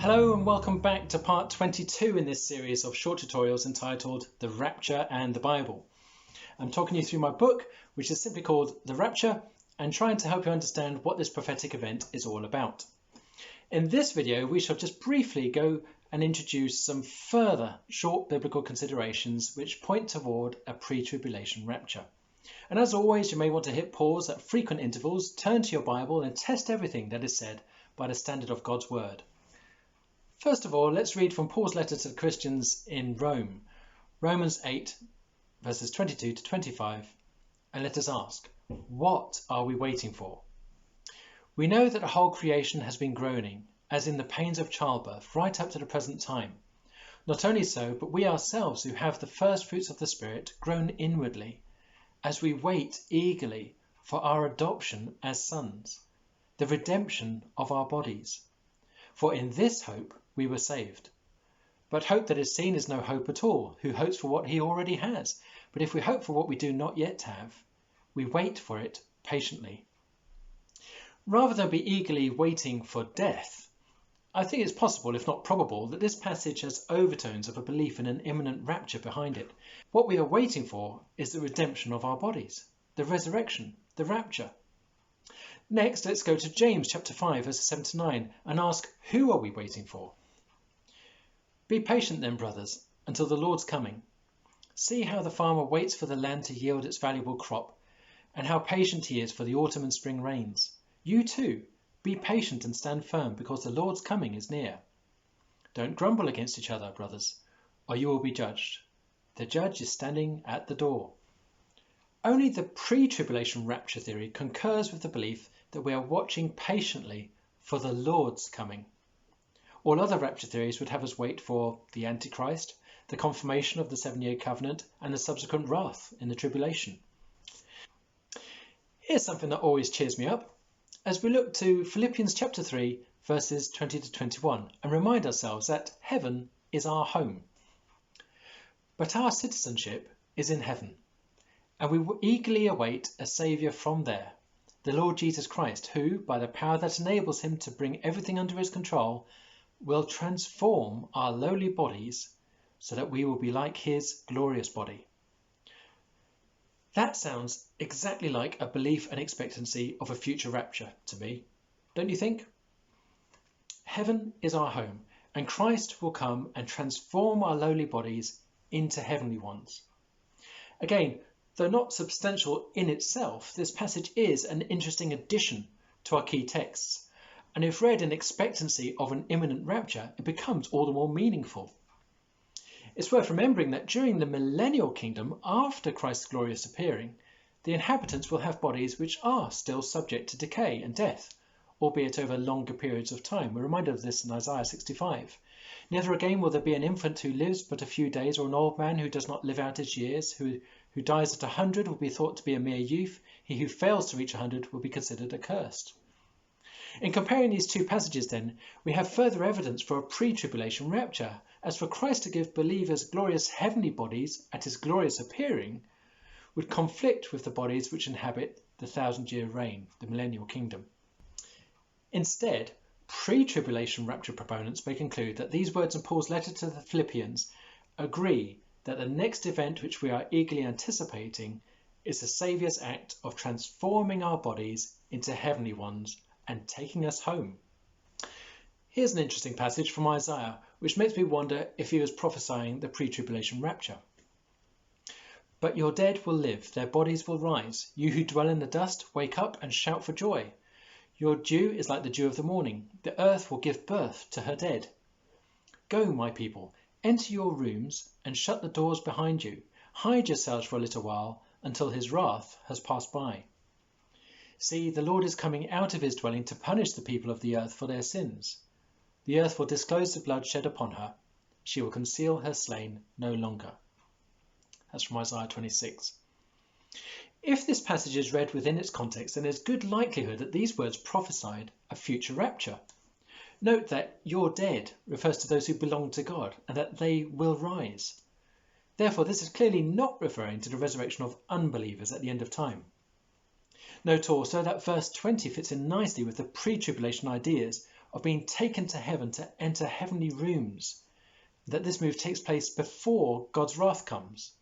Hello and welcome back to part 22 in this series of short tutorials entitled The Rapture and the Bible. I'm talking you through my book, which is simply called The Rapture, and trying to help you understand what this prophetic event is all about. In this video, we shall just briefly go and introduce some further short biblical considerations which point toward a pre-tribulation rapture. And as always, you may want to hit pause at frequent intervals, turn to your Bible and test everything that is said by the standard of God's Word. First of all, let's read from Paul's letter to the Christians in Rome, Romans 8, verses 22 to 25, and let us ask, what are we waiting for? We know that the whole creation has been groaning, as in the pains of childbirth, right up to the present time. Not only so, but we ourselves who have the first fruits of the Spirit groan inwardly, as we wait eagerly for our adoption as sons, the redemption of our bodies. For in this hope we were saved. But hope that is seen is no hope at all. Who hopes for what he already has? But if we hope for what we do not yet have, we wait for it patiently. Rather than be eagerly waiting for death, I think it's possible, if not probable, that this passage has overtones of a belief in an imminent rapture behind it. What we are waiting for is the redemption of our bodies, the resurrection, the rapture. Next, let's go to James chapter 5, verses 7 to 9 and ask, who are we waiting for? Be patient then, brothers, until the Lord's coming. See how the farmer waits for the land to yield its valuable crop, and how patient he is for the autumn and spring rains. You too, be patient and stand firm, because the Lord's coming is near. Don't grumble against each other, brothers, or you will be judged. The judge is standing at the door. Only the pre-tribulation rapture theory concurs with the belief that we are watching patiently for the Lord's coming. All other rapture theories would have us wait for the Antichrist, the confirmation of the 7-year covenant, and the subsequent wrath in the tribulation. Here's something that always cheers me up as we look to Philippians chapter 3, verses 20 to 21, and remind ourselves that heaven is our home. But our citizenship is in heaven, and we will eagerly await a Saviour from there, the Lord Jesus Christ, who, by the power that enables him to bring everything under his control, will transform our lowly bodies so that we will be like his glorious body. That sounds exactly like a belief and expectancy of a future rapture to me, don't you think? Heaven is our home, and Christ will come and transform our lowly bodies into heavenly ones. Again, though not substantial in itself, this passage is an interesting addition to our key texts. And if read in expectancy of an imminent rapture, it becomes all the more meaningful. It's worth remembering that during the millennial kingdom, after Christ's glorious appearing, the inhabitants will have bodies which are still subject to decay and death, albeit over longer periods of time. We're reminded of this in Isaiah 65. Neither again will there be an infant who lives but a few days, or an old man who does not live out his years. Who dies at 100 will be thought to be a mere youth. He who fails to reach 100 will be considered accursed. In comparing these two passages then, we have further evidence for a pre-tribulation rapture, as for Christ to give believers glorious heavenly bodies at his glorious appearing would conflict with the bodies which inhabit the 1,000-year reign, the millennial kingdom. Instead, pre-tribulation rapture proponents may conclude that these words in Paul's letter to the Philippians agree that the next event which we are eagerly anticipating is the Saviour's act of transforming our bodies into heavenly ones and taking us home. Here's an interesting passage from Isaiah, which makes me wonder if he was prophesying the pre-tribulation rapture. But your dead will live, their bodies will rise. You who dwell in the dust, wake up and shout for joy. Your dew is like the dew of the morning. The earth will give birth to her dead. Go, my people, enter your rooms and shut the doors behind you. Hide yourselves for a little while until his wrath has passed by. See, the Lord is coming out of his dwelling to punish the people of the earth for their sins. The earth will disclose the blood shed upon her. She will conceal her slain no longer. That's from Isaiah 26. If this passage is read within its context, then there's good likelihood that these words prophesied a future rapture. Note that your dead refers to those who belong to God and that they will rise. Therefore, this is clearly not referring to the resurrection of unbelievers at the end of time. Note also that verse 20 fits in nicely with the pre-tribulation ideas of being taken to heaven to enter heavenly rooms, that this move takes place before God's wrath comes.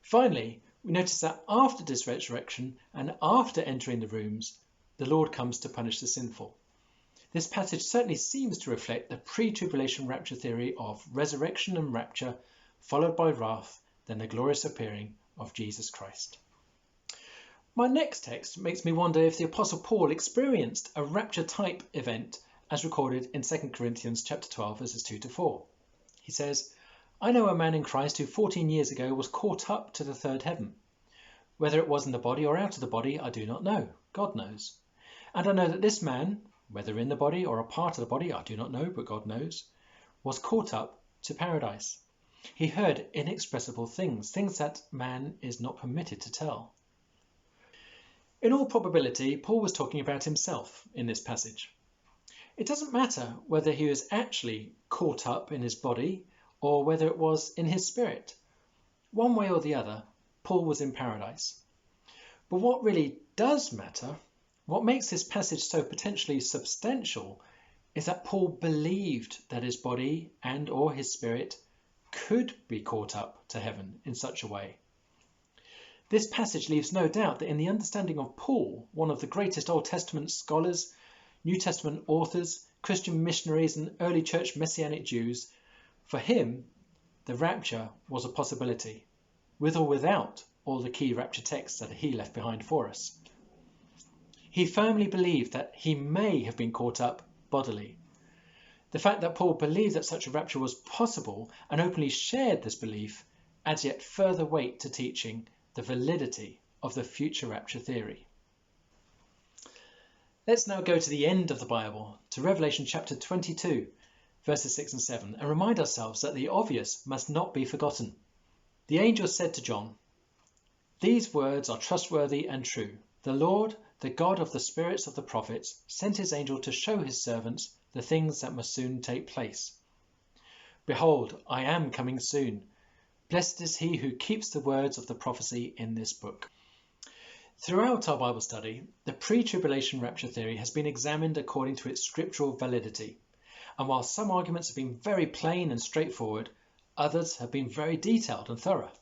Finally, we notice that after this resurrection and after entering the rooms, the Lord comes to punish the sinful. This passage certainly seems to reflect the pre-tribulation rapture theory of resurrection and rapture, followed by wrath, then the glorious appearing of Jesus Christ. My next text makes me wonder if the Apostle Paul experienced a rapture type event as recorded in 2 Corinthians chapter 12 verses 2 to 4. He says, "I know a man in Christ who 14 years ago was caught up to the third heaven. Whether it was in the body or out of the body, I do not know. God knows. And I know that this man, whether in the body or a part of the body, I do not know, but God knows, was caught up to paradise. He heard inexpressible things, things that man is not permitted to tell." In all probability, Paul was talking about himself in this passage. It doesn't matter whether he was actually caught up in his body or whether it was in his spirit. One way or the other, Paul was in paradise. But what really does matter, what makes this passage so potentially substantial, is that Paul believed that his body and or his spirit could be caught up to heaven in such a way. This passage leaves no doubt that in the understanding of Paul, one of the greatest Old Testament scholars, New Testament authors, Christian missionaries and early church Messianic Jews, for him, the rapture was a possibility, with or without all the key rapture texts that he left behind for us. He firmly believed that he may have been caught up bodily. The fact that Paul believed that such a rapture was possible and openly shared this belief adds yet further weight to teaching the validity of the future rapture theory. Let's now go to the end of the Bible, to Revelation chapter 22, verses 6 and 7, and remind ourselves that the obvious must not be forgotten. The angel said to John, "These words are trustworthy and true. The Lord, the God of the spirits of the prophets, sent his angel to show his servants the things that must soon take place. Behold, I am coming soon. Blessed is he who keeps the words of the prophecy in this book." Throughout our Bible study, the pre-tribulation rapture theory has been examined according to its scriptural validity. And while some arguments have been very plain and straightforward, others have been very detailed and thorough.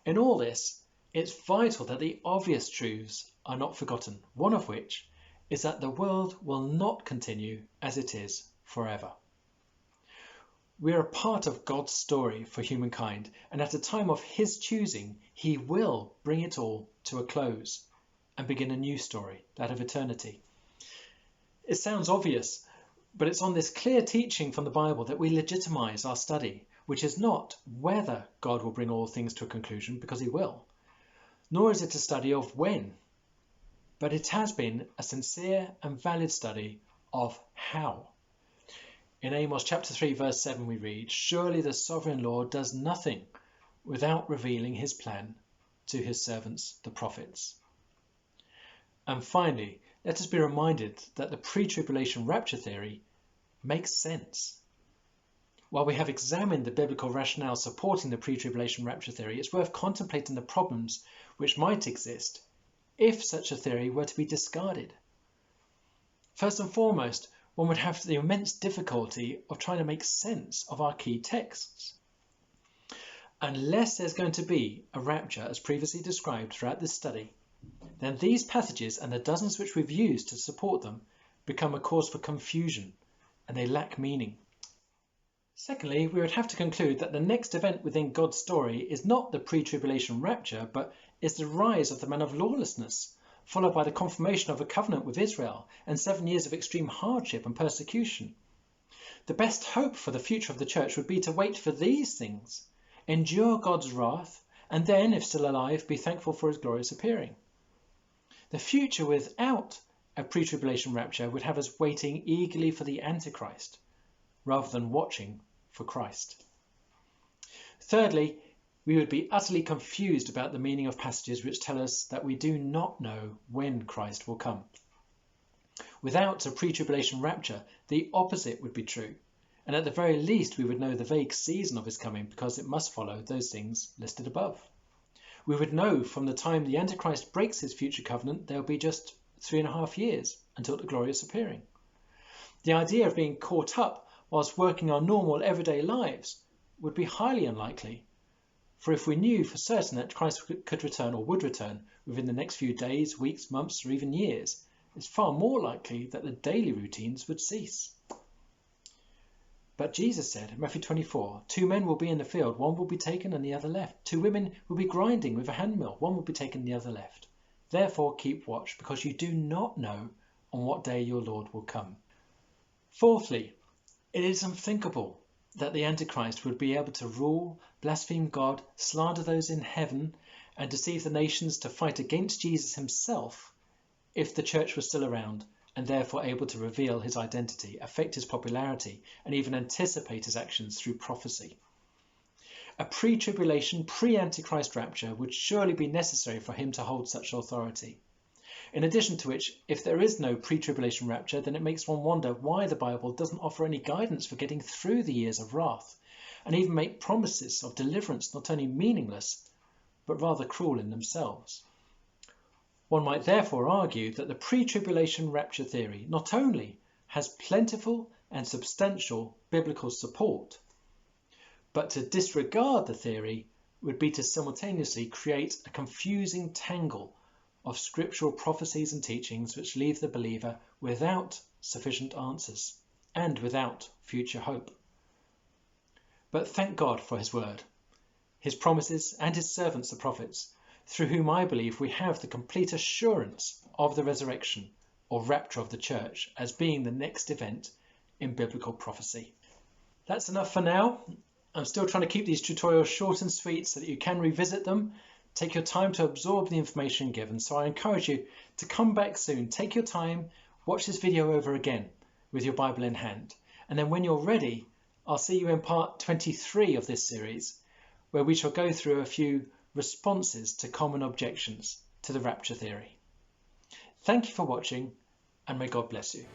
In all this, it's vital that the obvious truths are not forgotten, one of which is that the world will not continue as it is forever. We are a part of God's story for humankind, and at a time of his choosing, he will bring it all to a close and begin a new story, that of eternity. It sounds obvious, but it's on this clear teaching from the Bible that we legitimize our study, which is not whether God will bring all things to a conclusion, because he will, nor is it a study of when, but it has been a sincere and valid study of how. In Amos chapter 3 verse 7 we read, "Surely the sovereign Lord does nothing without revealing his plan to his servants the prophets." And finally, let us be reminded that the pre-tribulation rapture theory makes sense. While we have examined the biblical rationale supporting the pre-tribulation rapture theory, it's worth contemplating the problems which might exist if such a theory were to be discarded. First and foremost, one would have the immense difficulty of trying to make sense of our key texts. Unless there's going to be a rapture as previously described throughout this study, then these passages and the dozens which we've used to support them become a cause for confusion and they lack meaning. Secondly, we would have to conclude that the next event within God's story is not the pre-tribulation rapture, but is the rise of the man of lawlessness, followed by the confirmation of a covenant with Israel and 7 years of extreme hardship and persecution. The best hope for the future of the church would be to wait for these things, endure God's wrath, and then, if still alive, be thankful for his glorious appearing. The future without a pre-tribulation rapture would have us waiting eagerly for the Antichrist, rather than watching for Christ. Thirdly, we would be utterly confused about the meaning of passages which tell us that we do not know when Christ will come. Without a pre-tribulation rapture, the opposite would be true, and at the very least we would know the vague season of his coming because it must follow those things listed above. We would know from the time the Antichrist breaks his future covenant there will be just 3.5 years until the glorious appearing. The idea of being caught up whilst working our normal everyday lives would be highly unlikely. For if we knew for certain that Christ could return or would return within the next few days, weeks, months, or even years, it's far more likely that the daily routines would cease. But Jesus said in Matthew 24, 2 men will be in the field, one will be taken and the other left. 2 women will be grinding with a handmill, one will be taken and the other left. Therefore keep watch, because you do not know on what day your Lord will come. Fourthly, it is unthinkable that the Antichrist would be able to rule, blaspheme God, slander those in heaven, and deceive the nations to fight against Jesus himself if the church was still around, and therefore able to reveal his identity, affect his popularity, and even anticipate his actions through prophecy. A pre-tribulation, pre-Antichrist rapture would surely be necessary for him to hold such authority. In addition to which, if there is no pre-tribulation rapture, then it makes one wonder why the Bible doesn't offer any guidance for getting through the years of wrath, and even make promises of deliverance not only meaningless, but rather cruel in themselves. One might therefore argue that the pre-tribulation rapture theory not only has plentiful and substantial biblical support, but to disregard the theory would be to simultaneously create a confusing tangle of scriptural prophecies and teachings which leave the believer without sufficient answers and without future hope. But thank God for his word, his promises and his servants the prophets, through whom I believe we have the complete assurance of the resurrection or rapture of the church as being the next event in biblical prophecy. That's enough for now. I'm still trying to keep these tutorials short and sweet so that you can revisit them, take your time to absorb the information given. So I encourage you to come back soon, take your time, watch this video over again with your Bible in hand. And then when you're ready, I'll see you in part 23 of this series, where we shall go through a few responses to common objections to the rapture theory. Thank you for watching, and may God bless you.